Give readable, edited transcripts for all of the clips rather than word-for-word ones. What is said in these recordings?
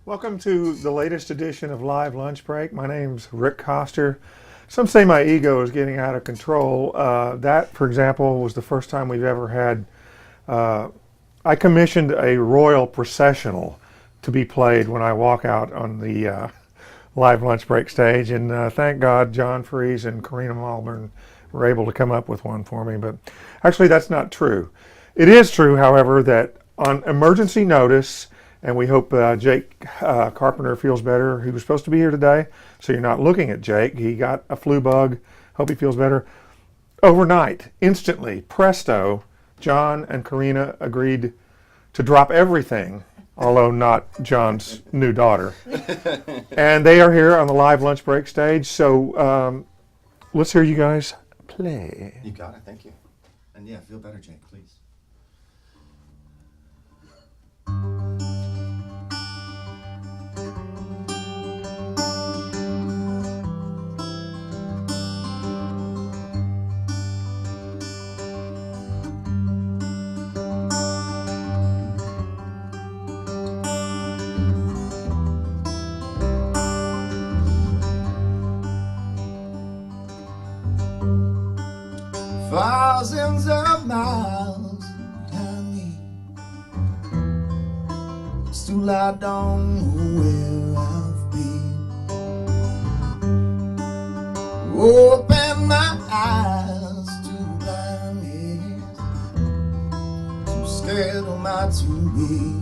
Welcome to the latest edition of Live Lunch Break. My name's Rick Coster. Some say my ego is getting out of control. That, for example, was the first time we've ever had... I commissioned a royal processional to be played when I walk out on the Live Lunch Break stage, and thank God John Fries and Corina Malbaurn were able to come up with one for me. But actually, that's not true. It is true, however, that on emergency notice, and we hope Jake Carpenter feels better. He was supposed to be here today, so you're not looking at Jake. He got a flu bug. Hope he feels better. Overnight, instantly, presto, John and Corina agreed to drop everything, although not John's new daughter. And they are here on the Live Lunch Break stage, so let's hear you guys play. You got it, thank you. And yeah, feel better, Jake, please. Thousands of miles behind me, still I don't know where I've been. Open my eyes to blindness, too scared am I to be.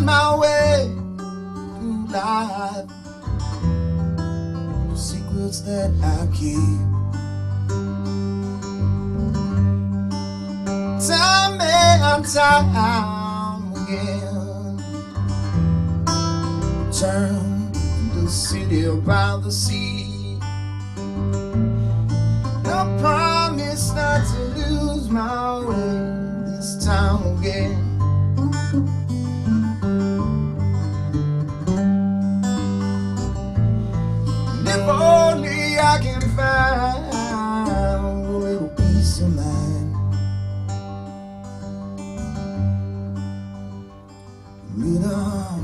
My way through life, the secrets that I keep. Time and time again, turn to the city by the sea. I promise not to lose my way this time again. If only I can find a little peace of mind. Lead on.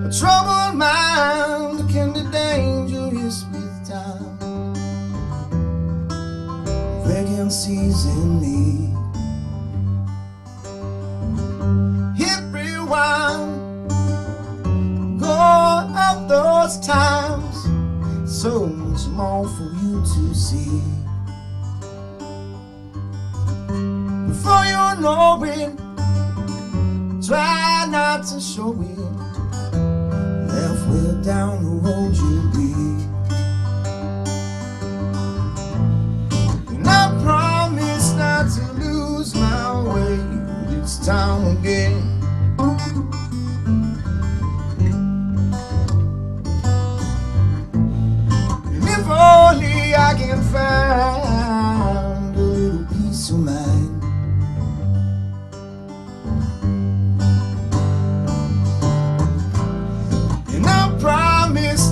A troubled mind can be dangerous with time. Vacancies in me. Hit rewind, go up those times. So much more for you to see. Before you know it, try not to show it. Halfway down the road you'll be. And I promise not to lose my way this time again. And if only I can find a little peace of mind. Promise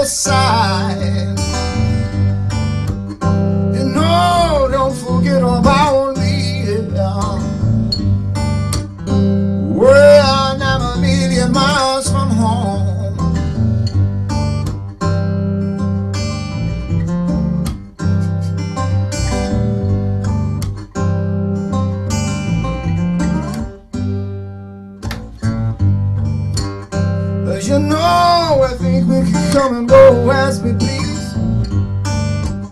your side. You know, don't forget about me. Well, I'm a million miles from home. You know, I think we can come and go as we please.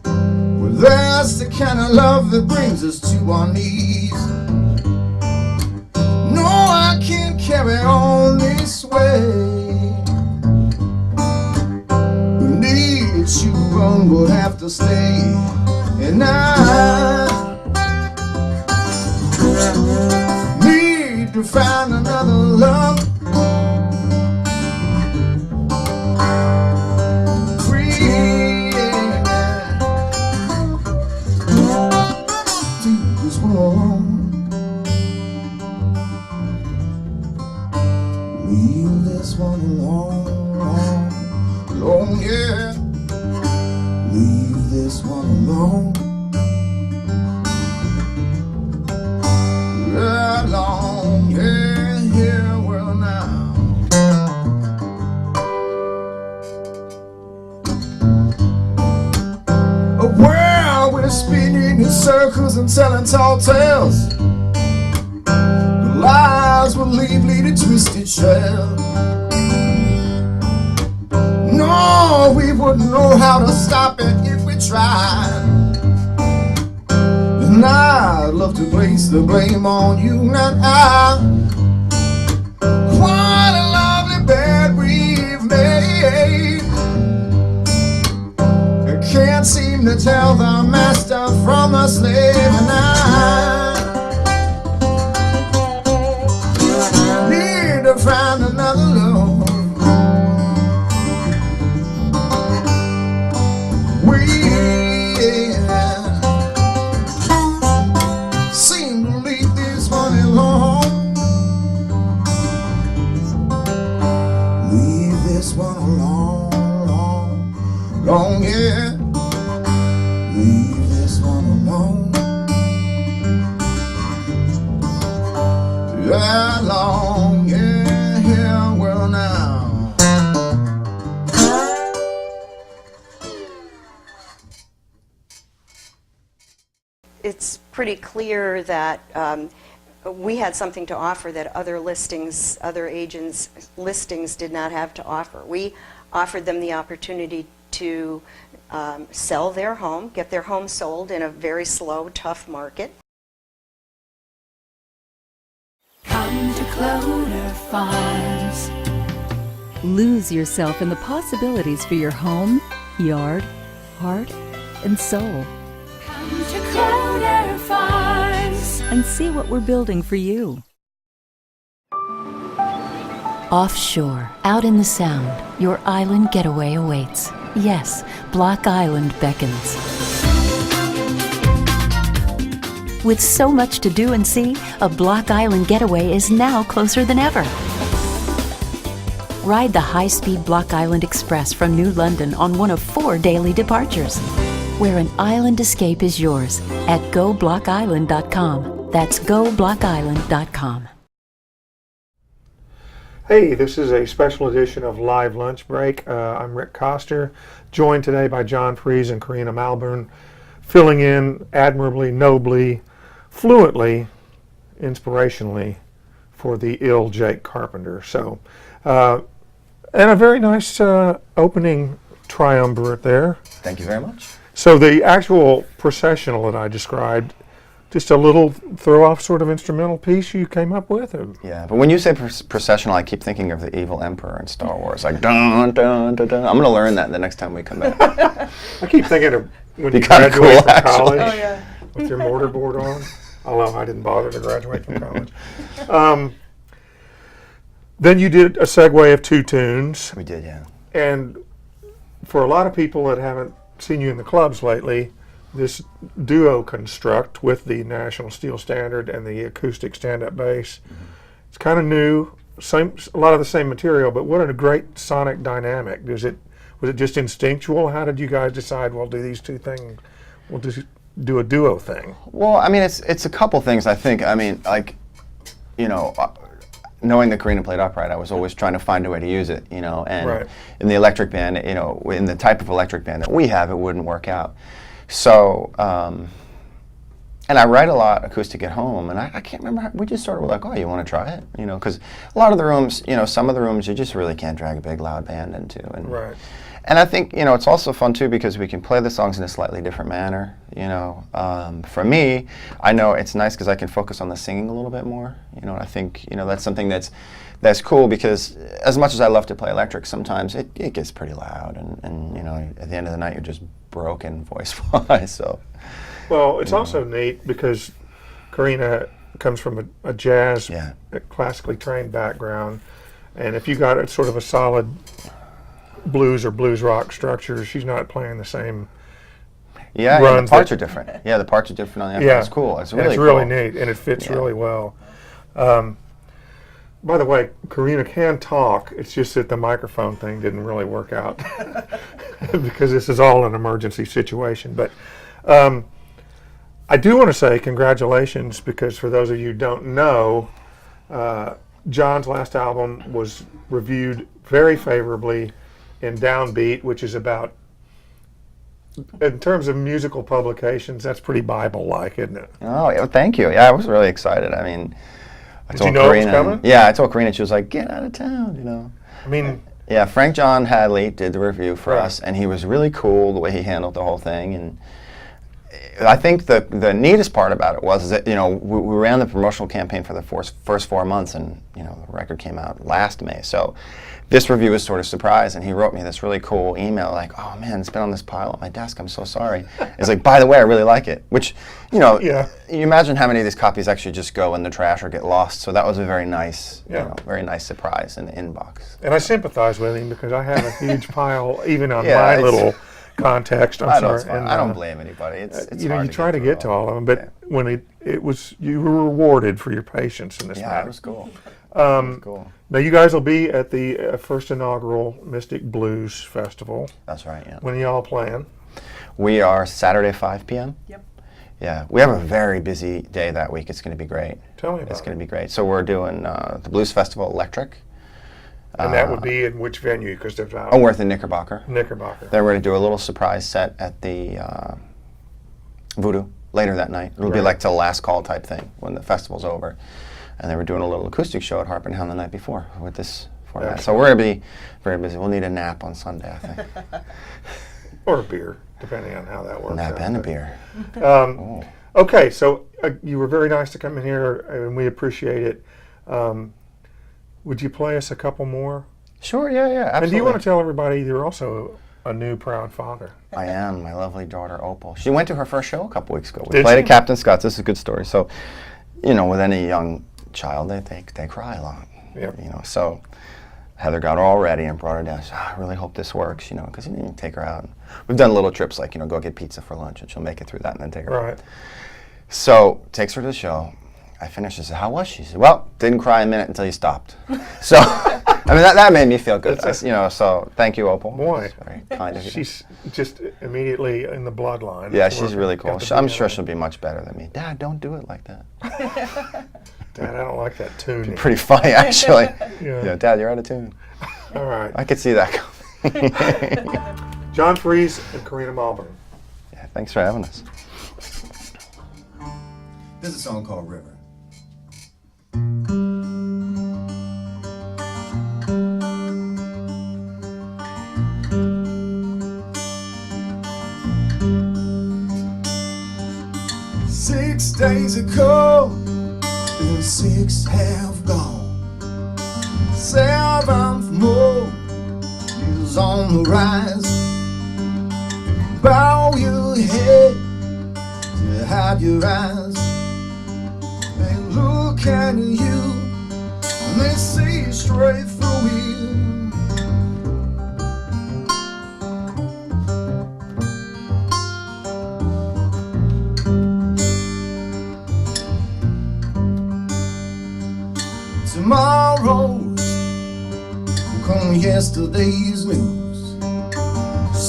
Well, that's the kind of love that brings us to our knees. No, I can't carry on this way. Need you, one will have to stay. And I need to find another love. Leave this one alone, alone, yeah. Leave this one alone, alone, yeah, yeah, well now. A world we're spinning in circles and telling tall tales. Lies will lead a twisted trail. No, we wouldn't know how to stop it if we tried. And I'd love to place the blame on you, not I. What a lovely bed we've made. I can't seem to tell the master from the slave, and I to find another love. We seem to leave this one alone. Leave this one alone, alone, long, yeah. Leave this one alone. Yeah, long, yeah, yeah, well now. It's pretty clear that we had something to offer that other listings, other agents' listings did not have to offer. We offered them the opportunity to sell their home, get their home sold in a very slow, tough market. Come to Clover Farms. Lose yourself in the possibilities for your home, yard, heart, and soul. Come to Clover Farms. And see what we're building for you. Offshore, out in the Sound, your island getaway awaits. Yes, Block Island beckons. With so much to do and see, a Block Island getaway is now closer than ever. Ride the high-speed Block Island Express from New London on one of 4 daily departures, where an island escape is yours at GoBlockIsland.com. That's GoBlockIsland.com. Hey, this is a special edition of Live Lunch Break. I'm Rick Coster, joined today by John Fries and Corina Malbaurn, filling in admirably, nobly, fluently, inspirationally for the ill Jake Carpenter. So, and a very nice opening triumvirate there. Thank you very much. So the actual processional that I described, just a little throw-off sort of instrumental piece you came up with? Yeah, but when you say processional, I keep thinking of the evil emperor in Star Wars, like dun dun dun dun. I'm going to learn that the next time we come back. I keep thinking of when you kinda graduate cool, from actually. college Oh, yeah. with your mortarboard on. Although I didn't bother to graduate from college. Then you did a segue of 2 tunes. We did, yeah. And for a lot of people that haven't seen you in the clubs lately, this duo construct with the National Steel Standard and the acoustic stand-up bass, it's kind of new, a lot of the same material, but what a great sonic dynamic. Was it just instinctual? How did you guys decide, we'll do these two things? We'll just do a duo thing. Well, I mean, it's a couple things, I think. I mean, like, knowing that Corina played upright, I was always trying to find a way to use it, and Right. in the electric band, in the type of electric band that we have, it wouldn't work out. So, and I write a lot acoustic at home, and I can't remember, we just sort of were like, oh, you want to try it? Because a lot of the rooms, some of the rooms you just really can't drag a big loud band into. And, Right. And I think, it's also fun too because we can play the songs in a slightly different manner, For me, I know it's nice because I can focus on the singing a little bit more, and I think, that's something that's cool because as much as I love to play electric, sometimes it gets pretty loud and at the end of the night you're just broken voice-wise, so. Well, it's also neat because Corina comes from a jazz, Yeah. a classically trained background, and if you got a sort of a solid blues or blues rock structure, she's not playing the same. Yeah, the runs parts that- are different. Yeah, the parts are different on the Yeah, It's cool. It's and really it's really cool. neat, and it fits Yeah. really well. By the way, Corina can talk. It's just that the microphone thing didn't really work out because this is all an emergency situation. But I do want to say congratulations because for those of you who don't know, John's last album was reviewed very favorably in Downbeat, which is about, in terms of musical publications, that's pretty Bible-like, isn't it? Oh, yeah, thank you. Yeah, I was really excited. I mean, I Did you know it was coming? Yeah, I told Corina, she was like, get out of town, I mean, Yeah, Frank John Hadley did the review for Right. us, and he was really cool the way he handled the whole thing. And I think the neatest part about it was that, we ran the promotional campaign for the first 4 months, and, the record came out last May. So this review was sort of surprised, and he wrote me this really cool email like, oh man, it's been on this pile at my desk, I'm so sorry. It's like, by the way, I really like it, which, Yeah. you imagine how many of these copies actually just go in the trash or get lost. So that was a very nice, Yeah. very nice surprise in the inbox. and I sympathize with him because I have a huge pile, even on Yeah, my it's- little context. I'm I know sorry. it's fine. and, I don't blame anybody. It's you hard you try to through get to all of them, but Yeah. when it was, you were rewarded for your patience in this Yeah, matter. it was cool. It was cool. Now you guys will be at the first inaugural Mystic Blues Festival. That's right, yeah. When are y'all playing? We are Saturday, 5 p.m. Yep. Yeah, we have a very busy day that week. It's going to be great. Tell me about It's going it. to be great. So we're doing the Blues Festival Electric. And that would be in which venue? Because there's out Oh, we're at the Knickerbocker. Knickerbocker. Then we're going to do a little surprise set at the Voodoo later that night. It'll be Right. like the last call type thing when the festival's over. And then we're doing a little acoustic show at Harp and Hound the night before with this format. So Excellent. we're going to be very busy. We'll need a nap on Sunday, I think. Or a beer, depending on how that works. Nap out. and a beer. Um, okay, so you were very nice to come in here, and we appreciate it. Would you play us a couple more? Sure, yeah, absolutely. And do you want to tell everybody you're also a new proud father? I am. My lovely daughter, Opal. She went to her first show a couple weeks ago. We Did played she? at Captain Scott's. This is a good story. So, with any young child, they cry a lot. Yep. So Heather got her all ready and brought her down. She said, I really hope this works, because you didn't take her out. We've done little trips like, go get pizza for lunch, and she'll make it through that and then take her out. Right. So, takes her to the show. I finished. I said, how was she? She said, well, didn't cry a minute until you stopped. So, I mean, that made me feel good. So thank you, Opal. Boy. It's very kind of you. She's just immediately in the bloodline. Yeah, It's she's working really at cool. the I'm beginning. sure she'll be much better than me. Dad, don't do it like that. Dad, I don't like that tune. Pretty funny, actually. Yeah. Dad, you're out of tune. All right. I could see that coming. John Fries and Corina Malbaurn. Yeah, thanks for having us. This is a song called River. Six days ago, and 6 have gone. 7th more is on the rise. Bow your head to hide your eyes. They look at you and they see straight through you. Tomorrow's come yesterday's news.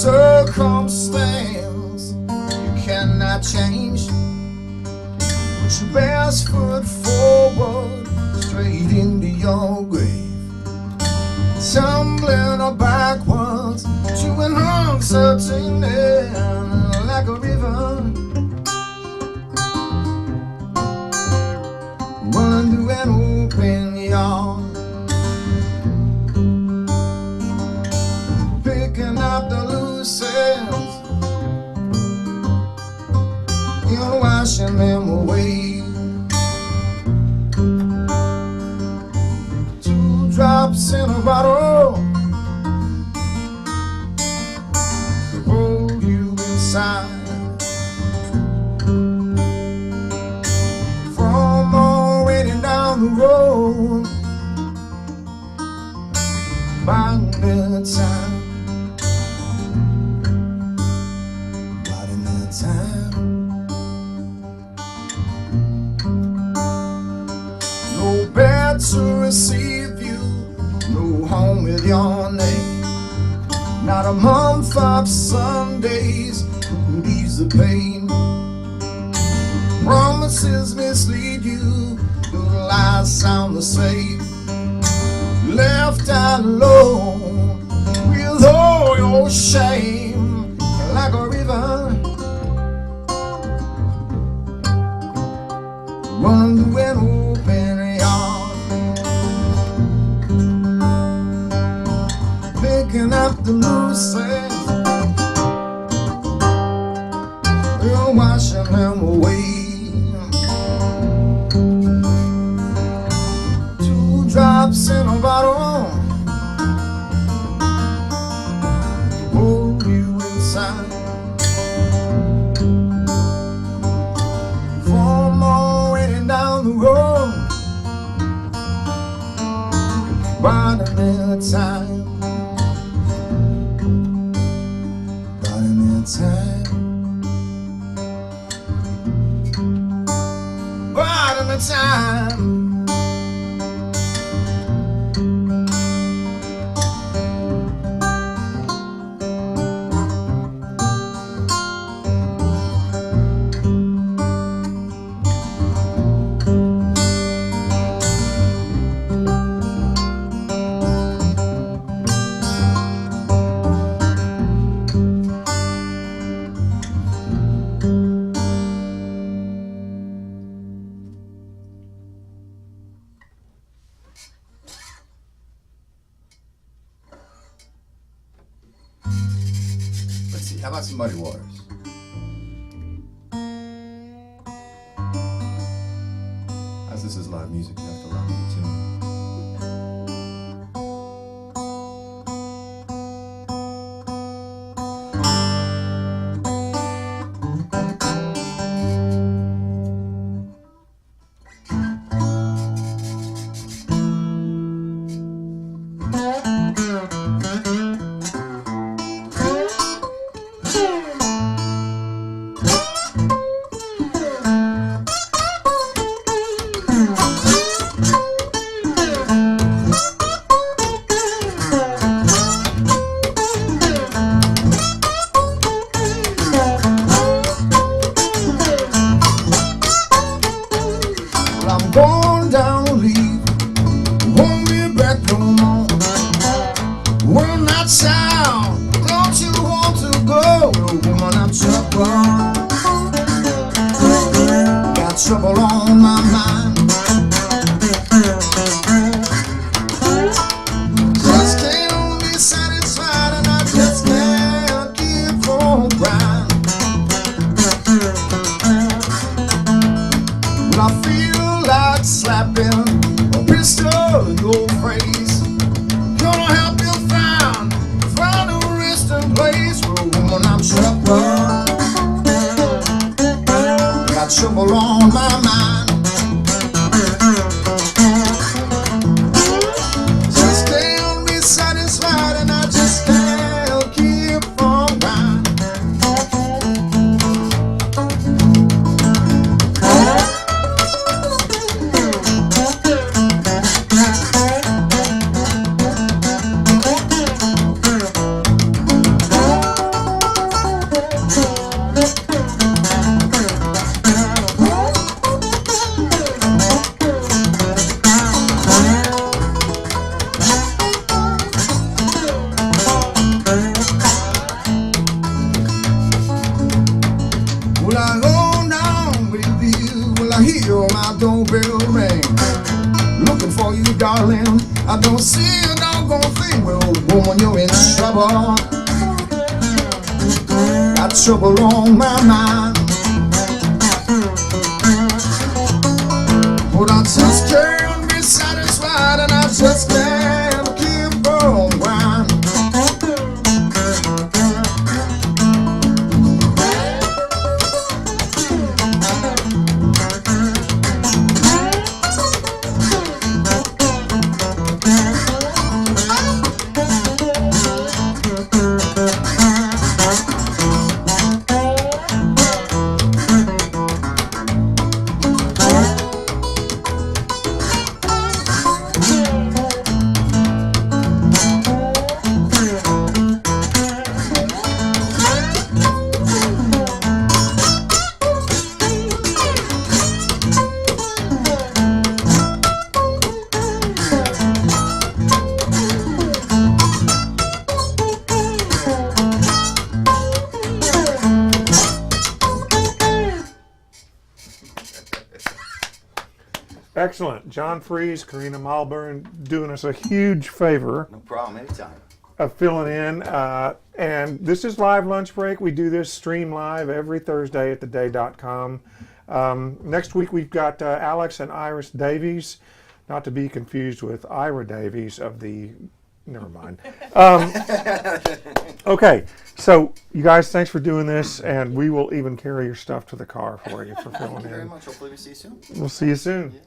circumstance you cannot change. Put your best foot forward, straight into your grave. Tumbling or backwards to an uncertain end, like a river running through an open yard. Picking up the loose ends and washing them away. 2 drops in a bottle to hold you inside. From already down the road, by the time, by the time. No bed to receive you, no home with your name. Not a month of Sundays could ease the pain. Promises mislead you, the lies sound the same. Left alone with all your shame, like a river running through an open yard. Picking up the loose ends and washing them away. 2 drops in a bottle to hold you inside. From already down the road, biding their time, biding their time, biding their time. Let's see, how about some Muddy Waters? As this is live music, you have to allow me to tune. I'm going down to leave, won't be back no more. We're not sound, don't you want to go? Woman, I'm trouble, got trouble on my mind. Just can't be satisfied and I just can't keep on crying. But I feel like slapping a pistol in your face. Gonna help you find a resting place. Well, woman, I'm trouble, got trouble on my mind. Just can't be satisfied and I just can't keep on crying. darling. I don't see a doggone thing. Well, woman, you're in trouble. Got trouble on my mind. But I just can't be satisfied, and I just can't keep on whining. Excellent. John Fries, Corina Malbaurn doing us a huge favor No problem, anytime. of filling in. And this is live lunch break. We do this stream live every Thursday at theday.com. Next week we've got Alex and Iris Davies, not to be confused with Ira Davies of the. Never mind. Okay, so you guys, thanks for doing this, and we will even carry your stuff to the car for you for filling Thank you very in. much. Hopefully we see you soon. We'll see you soon.